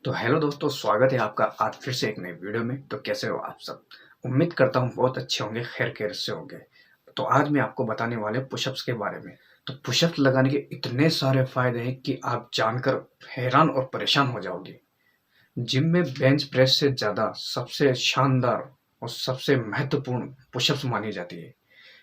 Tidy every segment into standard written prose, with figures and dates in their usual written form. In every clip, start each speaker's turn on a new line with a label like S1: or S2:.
S1: तो हेलो दोस्तों, स्वागत है आपका आज फिर से एक नई वीडियो में। तो कैसे हो आप सब? उम्मीद करता हूँ बहुत अच्छे होंगे, खैर से होंगे। तो आज मैं आपको बताने वाले पुशअप्स के बारे में। तो पुशअप्स लगाने के इतने सारे फायदे हैं कि आप जानकर हैरान और परेशान हो जाओगे। जिम में बेंच प्रेस से ज़्यादा सबसे शानदार और सबसे महत्वपूर्ण पुशअप्स मानी जाती है,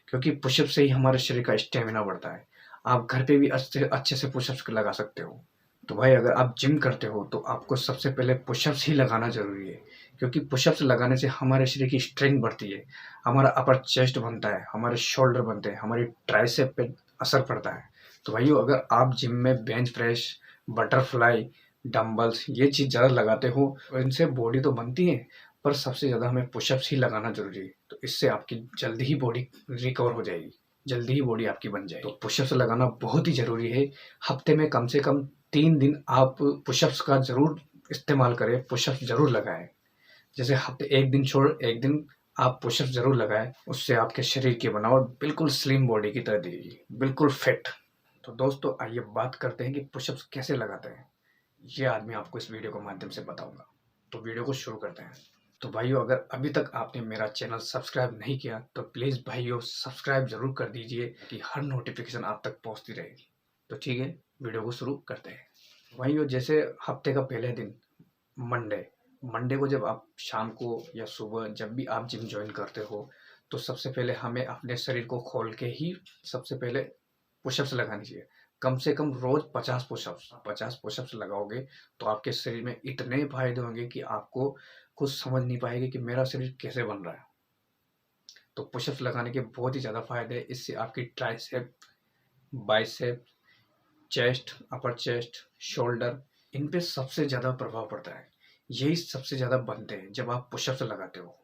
S1: क्योंकि पुशअप से ही हमारे शरीर का स्टेमिना बढ़ता है। आप घर पे भी अच्छे अच्छे से पुशअप्स लगा सकते हो। तो भाई, अगर आप जिम करते हो तो आपको सबसे पहले पुशअप्स ही लगाना ज़रूरी है, क्योंकि पुशअप्स लगाने से हमारे शरीर की स्ट्रेंथ बढ़ती है, हमारा अपर चेस्ट बनता है, हमारे शोल्डर बनते हैं, हमारी ट्राइसेप पे असर पड़ता है। तो भाइयों, अगर आप जिम में बेंच प्रेस, बटरफ्लाई, डंबल्स ये चीज़ ज़्यादा लगाते हो और इनसे बॉडी तो बनती है, पर सबसे ज़्यादा हमें पुशअप्स ही लगाना ज़रूरी है। तो इससे आपकी जल्दी ही बॉडी रिकवर हो जाएगी, जल्दी ही बॉडी आपकी बन जाएगी। तो पुशअप्स लगाना बहुत ही ज़रूरी है। हफ्ते में कम से कम 3 दिन आप पुशअप्स का ज़रूर इस्तेमाल करें, पुशअप्स ज़रूर लगाएँ। जैसे हफ्ते 1 दिन छोड़ 1 दिन आप पुशअप्स ज़रूर लगाएँ, उससे आपके शरीर की बनावट बिल्कुल स्लिम बॉडी की तरह दिखेगी, बिल्कुल फिट। तो दोस्तों, आइए बात करते हैं कि पुशअप्स कैसे लगाते हैं। ये आज मैं आपको इस वीडियो के माध्यम से बताऊँगा। तो वीडियो को शुरू करते हैं। तो भाइयों, अगर अभी तक आपने मेरा चैनल सब्सक्राइब नहीं किया तो प्लीज़ भाइयों सब्सक्राइब ज़रूर कर दीजिए कि हर नोटिफिकेशन आप तक पहुंचती रहेगी। तो ठीक है, वीडियो को शुरू करते हैं। भाइयों, जैसे हफ्ते का पहले दिन मंडे मंडे को जब आप शाम को या सुबह जब भी आप जिम ज्वाइन करते हो, तो सबसे पहले हमें अपने शरीर को खोल के ही सबसे पहले पुशअप्स लगानी चाहिए। कम से कम रोज़ 50 पुशअप्स लगाओगे तो आपके शरीर में इतने फ़ायदे होंगे कि आपको कुछ समझ नहीं पाएंगे कि मेरा शरीर कैसे बन रहा है। तो पुशअप्स लगाने के बहुत ही ज़्यादा फ़ायदे हैं। इससे आपकी tricep, bicep, chest, upper chest, shoulder, इन पे सबसे ज़्यादा प्रभाव पड़ता है। यही सबसे ज़्यादा बनते हैं जब आप पुशअप्स लगाते हो।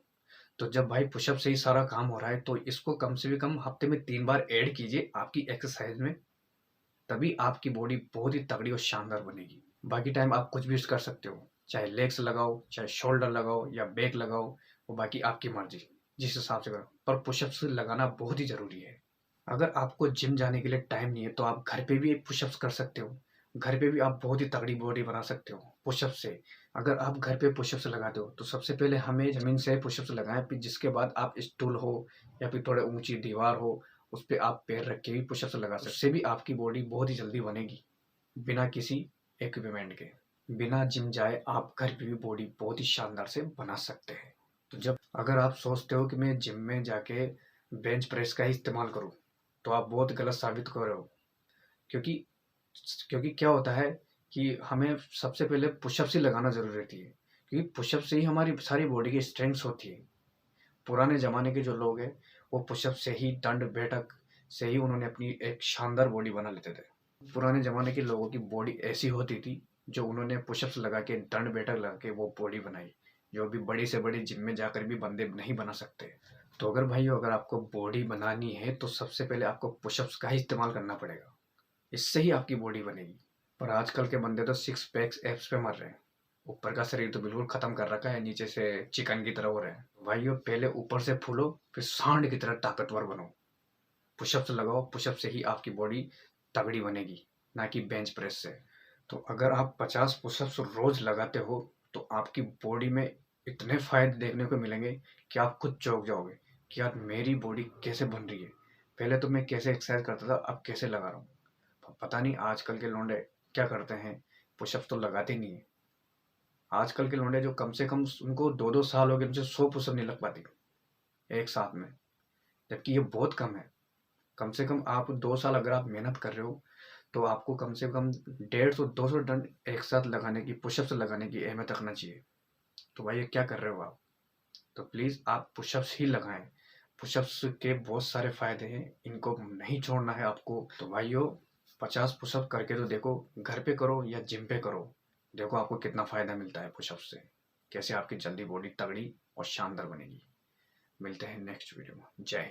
S1: तो जब भाई पुशअप से ही सारा काम हो रहा है, तो इसको कम से भी कम हफ्ते में 3 बार ऐड कीजिए आपकी एक्सरसाइज में। तभी आपकी बॉडी बहुत ही तगड़ी और शानदार बनेगी। बाकी टाइम आप कुछ भी कर सकते हो, चाहे लेग्स लगाओ, चाहे शोल्डर लगाओ या बैक लगाओ, वो बाकी आपकी मर्जी, जिस हिसाब से करो। पर पुशअप्स लगाना बहुत ही ज़रूरी है। अगर आपको जिम जाने के लिए टाइम नहीं है तो आप घर पे भी पुशअप्स कर सकते हो। घर पे भी आप बहुत ही तगड़ी बॉडी बना सकते हो पुशअप से। अगर आप घर पे पुशअप्स लगाते हो तो सबसे पहले हमें ज़मीन से पुशअप्स लगाएं, फिर जिसके बाद आप स्टूल हो या फिर थोड़े ऊंची दीवार हो, उस पे आप पैर रख के भी पुशअप्स लगा सकते हो। उससे भी आपकी बॉडी बहुत ही जल्दी बनेगी, बिना किसी इक्विपमेंट के। बिना जिम जाए आप घर पे भी बॉडी बहुत ही शानदार से बना सकते हैं। तो जब अगर आप सोचते हो कि मैं जिम में जाके बेंच प्रेस का ही इस्तेमाल करूं, तो आप बहुत गलत साबित कर रहे हो। क्योंकि क्योंकि क्या होता है कि हमें सबसे पहले पुशअप्स ही लगाना ज़रूरी रहती है, क्योंकि पुशअप से ही हमारी सारी बॉडी की स्ट्रेंथ होती है। पुराने ज़माने के जो लोग हैं, वो पुशअप से ही, दंड बैठक से ही उन्होंने अपनी एक शानदार बॉडी बना लेते थे। पुराने ज़माने के लोगों की बॉडी ऐसी होती थी, जो उन्होंने पुशअप्स लगा के, दंड बैठक लगा के वो बॉडी बनाई, जो अभी बड़ी से बड़ी जिम में जाकर भी बंदे नहीं बना सकते। तो अगर भाइयों, अगर आपको बॉडी बनानी है तो सबसे पहले आपको पुशअप्स का ही इस्तेमाल करना पड़ेगा। इससे ही आपकी बॉडी बनेगी। पर आजकल के बंदे तो सिक्स पैक्स एब्स पे मर रहे हैं। ऊपर का शरीर तो बिल्कुल खत्म कर रखा है, नीचे से चिकन की तरह हो रहे हैं। भाइयों, पहले ऊपर से फूलो, फिर सांड की तरह ताकतवर बनो। पुशअप्स लगाओ, पुशअप से ही आपकी बॉडी तगड़ी बनेगी, ना कि बेंच प्रेस से। तो अगर आप 50 पुशअप्स रोज लगाते हो तो आपकी बॉडी में इतने फायदे देखने को मिलेंगे कि आप खुद चौंक जाओगे कि यार मेरी बॉडी कैसे बन रही है। पहले तो मैं कैसे एक्सरसाइज करता था, अब कैसे लगा रहा हूँ। पता नहीं आजकल के लौंडे क्या करते हैं, पुशअप्स तो लगाते नहीं है। आजकल के लौंडे जो कम से कम उनको 2-2 साल हो गए, उनसे 100 पुशअप नहीं लग पाती एक साथ में, जबकि ये बहुत कम है। कम से कम आप 2 साल अगर आप मेहनत कर रहे हो तो आपको कम से कम 150-200 डंड एक साथ लगाने की, पुशअप्स लगाने की अहमियत रखना चाहिए। तो भाई, ये क्या कर रहे हो आप? तो प्लीज़ आप पुशअप्स ही लगाएं। पुशअप्स के बहुत सारे फायदे हैं, इनको नहीं छोड़ना है आपको। तो भाइयों, 50 पुशअप करके तो देखो, घर पे करो या जिम पे करो, देखो आपको कितना फ़ायदा मिलता है पुशअप्स से, कैसे आपकी जल्दी बॉडी तगड़ी और शानदार बनेगी। मिलते हैं नेक्स्ट वीडियो में। जय हिंद।